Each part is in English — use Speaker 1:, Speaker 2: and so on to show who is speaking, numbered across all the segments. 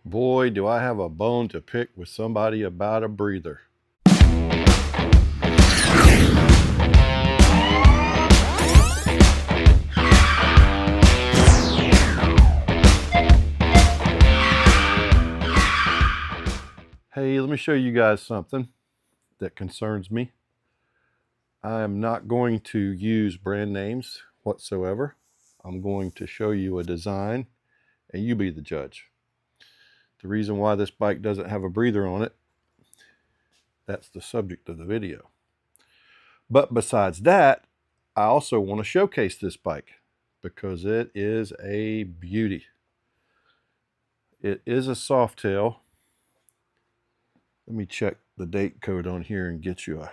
Speaker 1: Boy, do I have a bone to pick with somebody about a breather. Hey, let me show you guys something that concerns me. I am not going to use brand names whatsoever. I'm going to show you a design and you be the judge. The reason why this bike doesn't have a breather on it, that's the subject of the video. But besides that, I also want to showcase this bike because it is a beauty. It is a Softail. Let me check the date code on here and get you a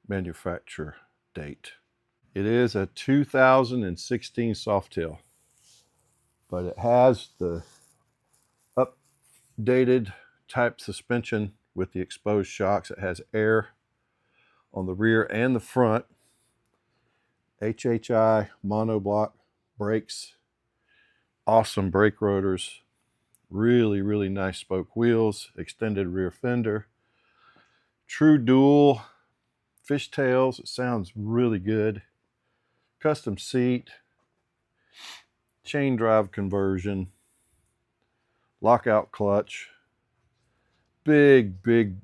Speaker 1: manufacturer date. It is a 2016 Softail, but it has the updated type suspension with the exposed shocks. It has air on the rear and the front, HHI monoblock brakes, awesome brake rotors, really nice spoke wheels, extended rear fender, true dual fishtails. It sounds really good. Custom seat, chain drive conversion, lockout clutch, big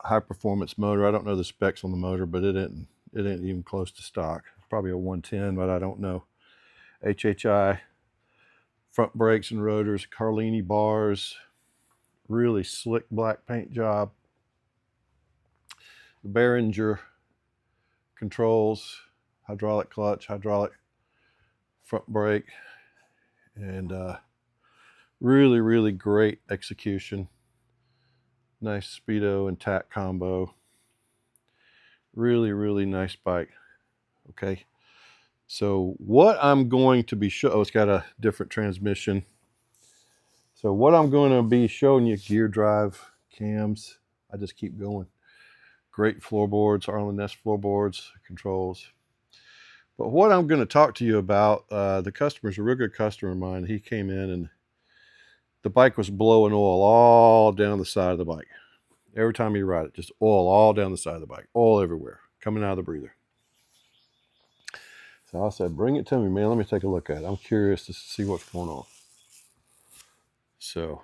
Speaker 1: high performance motor. I don't know the specs on the motor, but it ain't even close to stock. Probably a 110, but I don't know. HHI front brakes and rotors, Harley bars, really slick black paint job. The Behringer controls, hydraulic clutch, hydraulic front brake, and really great execution. Nice speedo and tack combo. Really nice bike. Okay, so what I'm going to be it's got a different transmission. So what I'm going to be showing you, gear drive, cams, I just keep going. Great floorboards, Arlen Ness floorboards, controls. But what I'm going to talk to you about, the customer's a real good customer of mine. He came in and the bike was blowing oil all down the side of the bike. Every time you ride it, just oil all down the side of the bike, oil everywhere, coming out of the breather. So I said, bring it to me, man. Let me take a look at it. I'm curious to see what's going on. So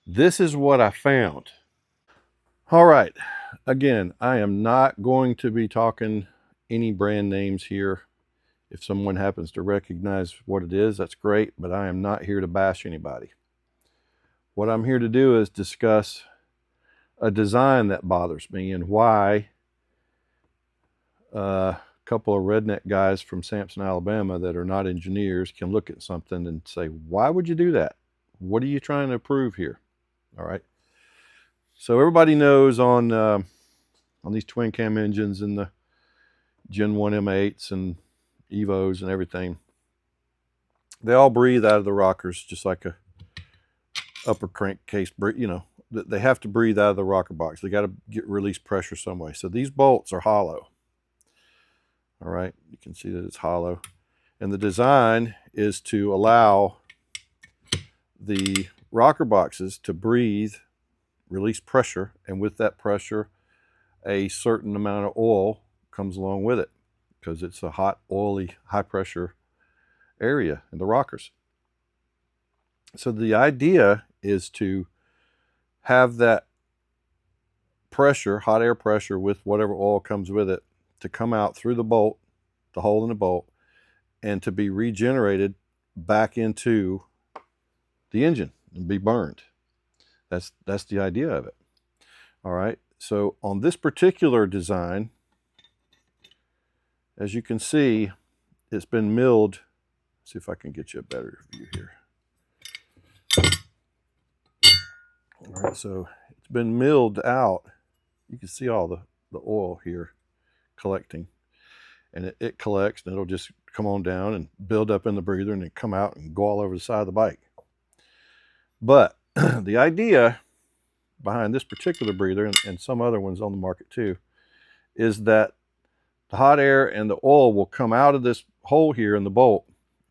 Speaker 1: this is what I found. All right. Again, I am not going to be talking any brand names here. If someone happens to recognize what it is, that's great, but I am not here to bash anybody. What I'm here to do is discuss a design that bothers me and why a couple of redneck guys from Sampson, Alabama that are not engineers can look at something and say, why would you do that? What are you trying to prove here? All right. So everybody knows on these twin cam engines and the Gen 1 M8s and Evos and everything, they all breathe out of the rockers just like a upper crankcase, you know, they have to breathe out of the rocker box. They got to get release pressure some way. So these bolts are hollow. All right, you can see that it's hollow. And the design is to allow the rocker boxes to breathe, release pressure, and with that pressure, a certain amount of oil comes along with it because it's a hot, oily, high pressure area in the rockers. So the idea is to have that pressure, hot air pressure with whatever oil comes with it, to come out through the bolt, the hole in the bolt, and to be regenerated back into the engine and be burned. That's the idea of it. All right. So on this particular design, as you can see, it's been milled. Let's see if I can get you a better view here. All right, so it's been milled out. You can see all the oil here collecting, and it collects and it'll just come on down and build up in the breather and then come out and go all over the side of the bike. But the idea behind this particular breather and some other ones on the market too is that the hot air and the oil will come out of this hole here in the bolt,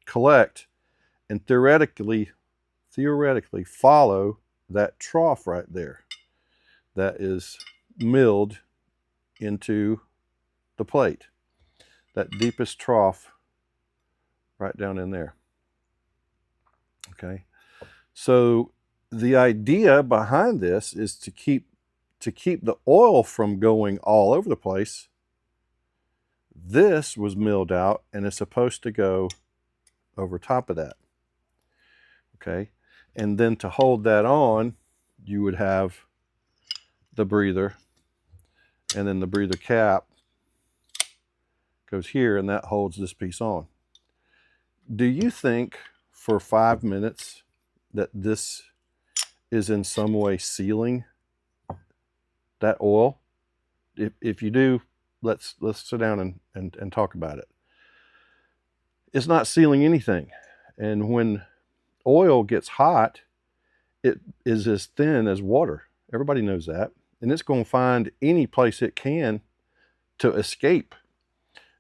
Speaker 1: collect, and theoretically theoretically follow that trough right there that is milled into the plate, that deepest trough right down in there. Okay, so the idea behind this is to keep the oil from going all over the place. This was milled out and is supposed to go over top of that. Okay, and then to hold that on, you would have the breather, and then the breather cap goes here, and that holds this piece on. Do you think for 5 minutes that this is in some way sealing that oil? If you do, let's sit down and talk about it. It's not sealing anything. And when oil gets hot, it is as thin as water. Everybody knows that. And it's going to find any place it can to escape.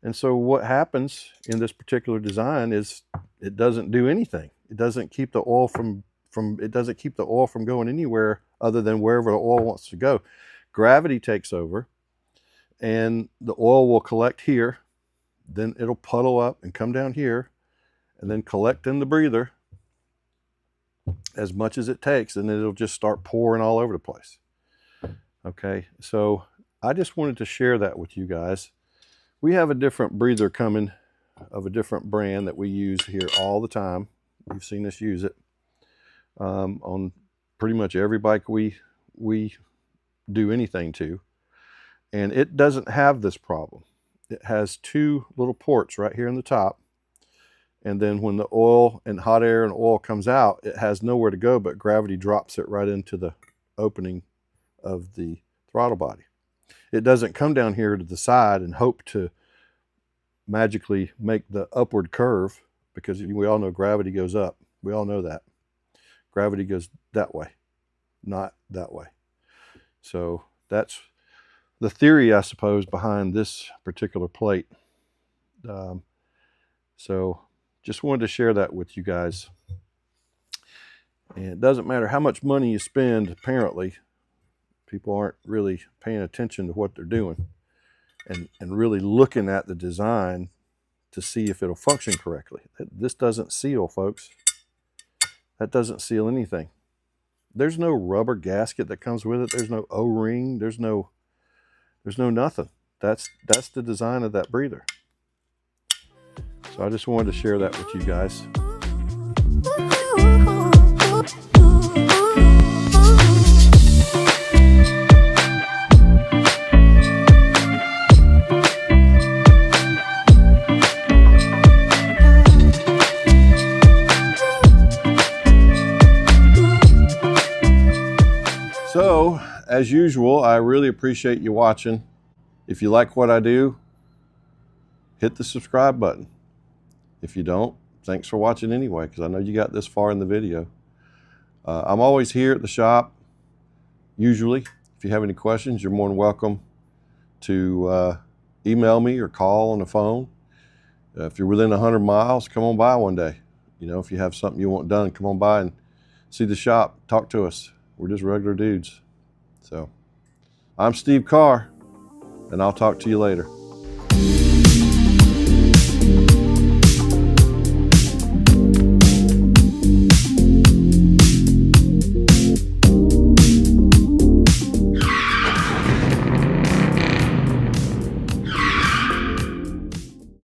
Speaker 1: And so what happens in this particular design is it doesn't do anything. It doesn't keep the oil from going anywhere other than wherever the oil wants to go. Gravity takes over, and the oil will collect here, then it'll puddle up and come down here, and then collect in the breather as much as it takes, and then it'll just start pouring all over the place. Okay, so I just wanted to share that with you guys. We have a different breather coming of a different brand that we use here all the time. You've seen us use it on pretty much every bike we do anything to. And it doesn't have this problem. It has two little ports right here in the top. And then when the oil and hot air and oil comes out, it has nowhere to go, but gravity drops it right into the opening of the throttle body. It doesn't come down here to the side and hope to magically make the upward curve, because we all know gravity goes up. We all know that. Gravity goes that way, not that way. So that's the theory, I suppose, behind this particular plate. So just wanted to share that with you guys. And it doesn't matter how much money you spend, apparently, people aren't really paying attention to what they're doing and really looking at the design to see if it'll function correctly. This doesn't seal, folks. That doesn't seal anything. There's no rubber gasket that comes with it. There's no O-ring. There's no nothing. That's the design of that breather. So I just wanted to share that with you guys. So, as usual, I really appreciate you watching. If you like what I do, hit the subscribe button. If you don't, thanks for watching anyway, because I know you got this far in the video. I'm always here at the shop, usually. If you have any questions, you're more than welcome to email me or call on the phone. If you're within 100 miles, come on by one day. You know, if you have something you want done, come on by and see the shop, talk to us. We're just regular dudes. So, I'm Steve Carr, and I'll talk to you later.